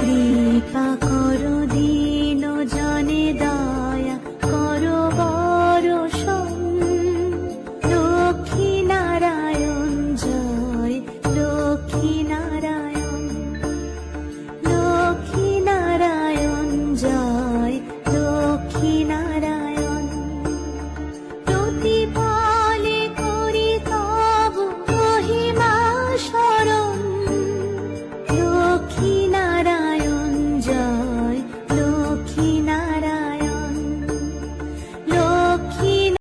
কৃপা করো দীন জনে দয়া করো বরষণ লক্ষ্মী নারায়ণ জয় লক্ষ্মী নারায়ণ লক্ষ্মী নারায়ণ জয় লক্ষ্মী নারায়ণ প্রতি